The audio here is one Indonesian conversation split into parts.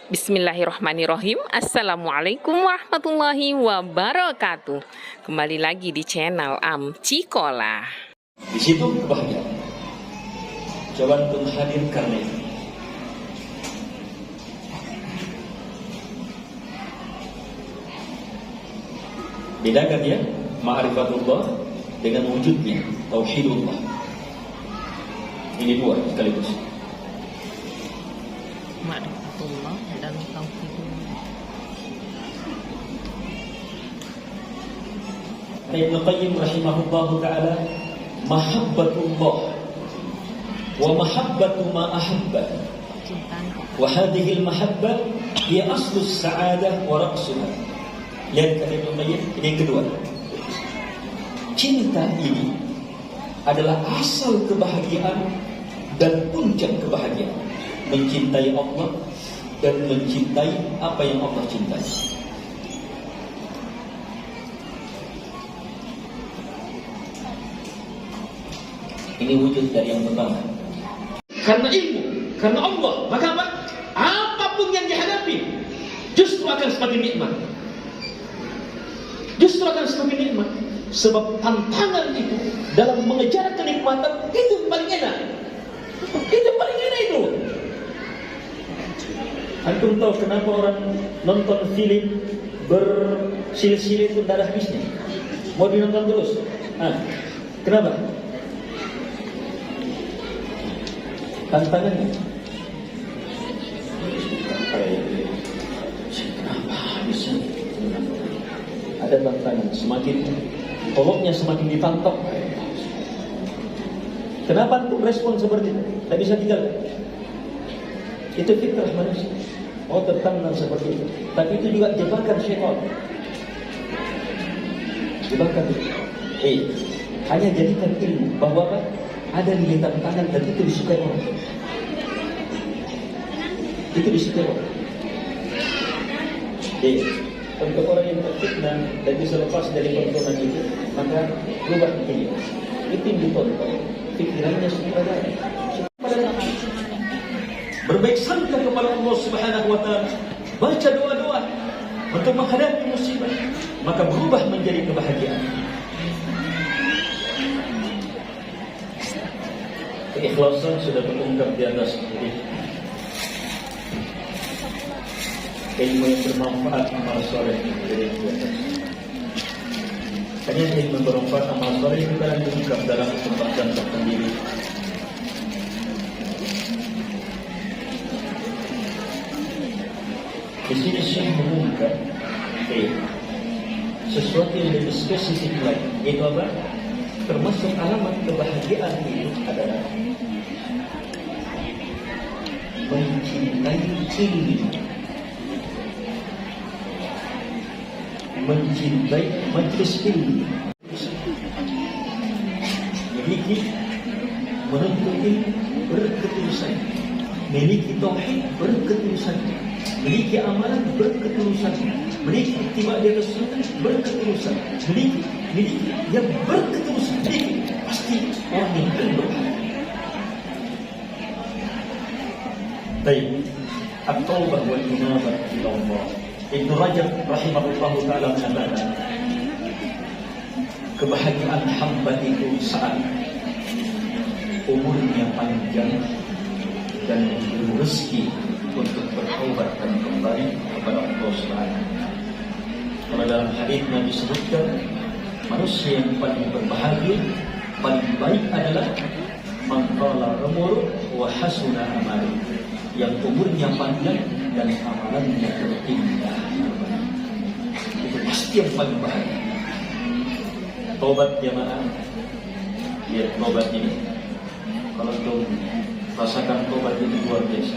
Bismillahirrahmanirrahim. Assalamualaikum warahmatullahi wabarakatuh. Kembali lagi di channel Cikola. Di situ kebahagiaan. Coba untuk hadir karena itu. Bedakan ya ma'rifatullah dengan wujudnya, tauhidullah. Ini dua sekaligus. Ma'rifatullah dan tauhidullah. Ibn Qayyim rahimahullah ta'ala, mahabbatullah wa mahabbatu ma ahabba wa hadhihi al-mahabbah hiya aslu as-sa'adah wa ra'suha. Lihat kata Ibn Qayyim, ini yang kedua. Cinta ini adalah asal kebahagiaan dan puncak kebahagiaan. Mencintai Allah dan mencintai apa yang Allah cintai. Ini wujud dari yang pertama. Karena ilmu, karena Allah, maka apa? Apapun yang dihadapi justru akan semakin nikmat. Justru akan semakin nikmat. Sebab tantangan itu dalam mengejar kenikmatan itu paling enak. Itu paling enak itu. Antum tahu kenapa orang nonton film bersilit-silit itu darah habisnya? Mau dinonton terus? Kenapa? Tantangannya. Kenapa bisa? Ada tantangan, semakin toloknya semakin ditantang. Kenapa untuk respon seperti itu? Tidak bisa tinggalkan. Itu fitrah manusia. Oh, tertantang seperti itu. Tapi itu juga jebakan syaitan. Jebakan. Hanya jadikan ilmu bahwa apa? Ada nilai tantangan dan itu disukai orang. Itu disukai orang. Untuk orang yang terfitnah dan bisa lepas dari tontonan itu, maka berubah begini. Itu yang ditonton, pikirannya sutradara. Berbaik sangka kepada Allah Subhanahu wa Ta'ala, baca doa-doa untuk menghadapi musibah, maka berubah menjadi kebahagiaan. Keikhlasan sudah terungkap di atas ini. Ilmu yang bermanfaat, amal soleh dari di atas. Hanya ilmu bermanfaat, amal soleh itu kan diungkap dalam kesempatan tersendiri. Di sini Syekh mengungkap sesuatu yang lebih spesifik lagi. Itu apa? Termasuk alamat kebahagiaan itu adalah mencintai ilmu, mencintai majlis ilmu, memiliki menuntut ilmu berketulusan, memiliki tauhid berketulusan, memiliki amalan berketulusan, memiliki ittiba' di Rasulullah berketulusan, memiliki yang berketulusan, pasti orang yang berbahagia. Baik, at-taubah wal inabah ila Allah. Ibnu Rajab rahimahullahu ta'ala mengatakan, kebahagiaan hamba itu saat umurnya panjang dan diberi rezeki untuk bertaubat dan kembali kepada Allah Subhanahu. Kalau dalam hadis Nabi sebutkan, manusia yang paling berbahagia, paling baik adalah man qala umur wa hasuna amalu, yang umurnya panjang dan amalannya terindah. Itu pasti yang paling bahagia. Taubat jamaah, lihat taubat ini. Kalau tuh rasakan taubat itu luar biasa.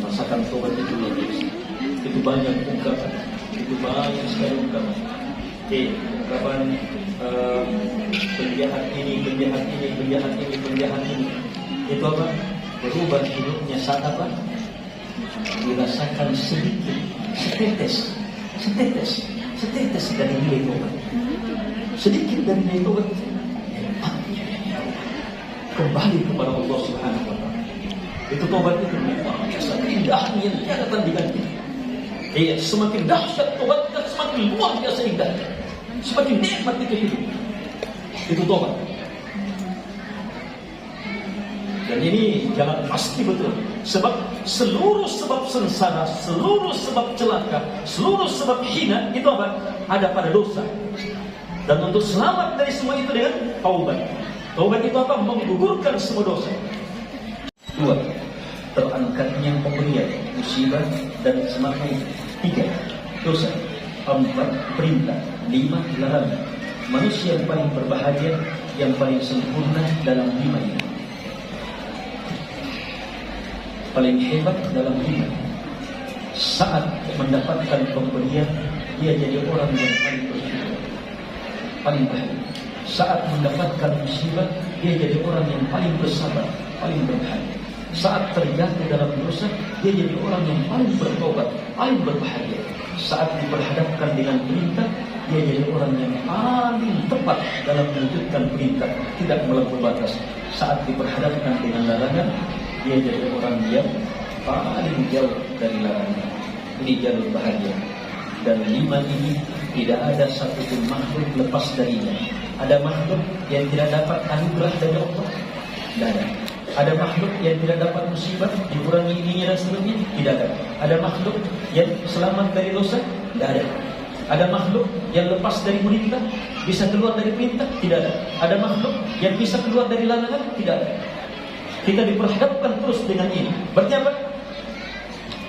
Rasakan taubat itu luar biasa. Itu banyak ungkapan, itu banyak sekali ungkapan. Ungkapan penjahat ini, penjahat ini, penjahat ini, penjahat ini. Itu apa? Berubah hidupnya saat apa? Dirasakan sedikit, setetes dari nilai tobat. Sedikit dari nilai tobat. Kembali kepada Allah Subhanahu wa Ta'ala. Itu tobat itu luar biasa indahnya yang tiada tandingannya. Iya, semakin dahsyat tobatnya, semakin luar biasa indahnya, semakin nikmat itu hidup. Itu tobat. Dan ini jangan pasti betul. Sebab seluruh sebab sengsara, seluruh sebab celaka, seluruh sebab hina itu apa? Ada pada dosa. Dan untuk selamat dari semua itu dengan taubat. Taubat itu apa? Menggugurkan semua dosa. 2. Terangkatnya pemberian, musibah dan semacam. 3. Dosa. 4. Perintah. 5. Larangan. Manusia yang paling berbahagia, yang paling sempurna dalam imannya, paling hebat dalam iman. Saat mendapatkan pemberian, dia jadi orang yang paling bersyukur, paling bahagia. Saat mendapatkan musibah, dia jadi orang yang paling bersabar, paling berbahagia. Saat terjatuh dalam dosa, dia jadi orang yang paling bertobat, paling berbahagia. Saat diperhadapkan dengan perintah, dia jadi orang yang paling tepat dalam mewujudkan perintah, tidak melampaui batas. Saat diperhadapkan dengan larangan, dia jadi orang yang paling jauh dari larangan. Ini jalur bahagia. Dan 5 ini tidak ada satupun makhluk lepas darinya. Ada makhluk yang tidak dapat anugerah dari Allah? Tidak ada. Ada makhluk yang tidak dapat musibah, dikurangi ininya dan seterusnya? Tidak ada. Ada makhluk yang selamat dari dosa? Tidak ada. Ada makhluk yang lepas dari perintah, bisa keluar dari perintah? Tidak ada. Ada makhluk yang bisa keluar dari larangan? Tidak ada. Kita diperhadapkan terus dengan ini. Berarti apa?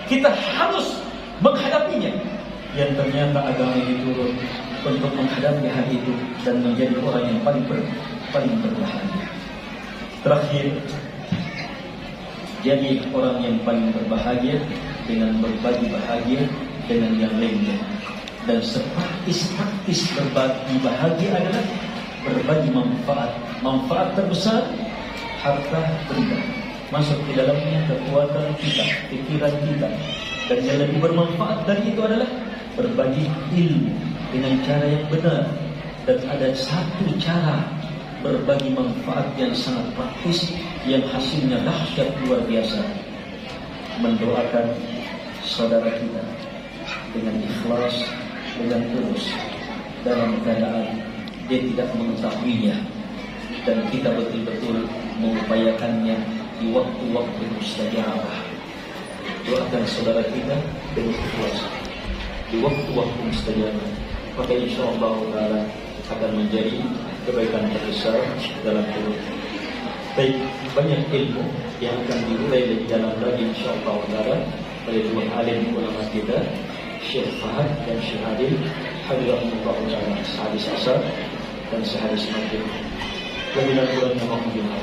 Kita harus menghadapinya. Yang ternyata agama ini turun untuk menghadapi hal itu dan menjadi orang yang paling berbahagia. Terakhir, jadi orang yang paling berbahagia dengan berbagi bahagia dengan yang lainnya. Dan sepraktis berbagi bahagia adalah berbagi manfaat. Manfaat terbesar, harta benda. Masuk di dalamnya kekuatan kita, pikiran kita. Dan yang lebih bermanfaat dari itu adalah berbagi ilmu dengan cara yang benar. Dan ada satu cara berbagi manfaat yang sangat praktis, yang hasilnya dahsyat luar biasa. Mendoakan saudara kita dengan ikhlas, dengan tulus, dalam keadaan dia tidak mengetahuinya, dan kita betul-betul mengupayakannya di waktu-waktu mustajabah. Doakan saudara kita dengan ikhlas di waktu-waktu mustajabah, maka insyaallah taala akan menjadi kebaikan terbesar dalam hidup. Baik, banyak ilmu yang akan diurai lebih dalam lagi insyaallah taala oleh dua alim ulama kita, Syekh Fahad dan Syekh Adil, hafizahumullah taala, sehadis asar dan sehadis maghrib. Wabillahi taufiq wal hidayah.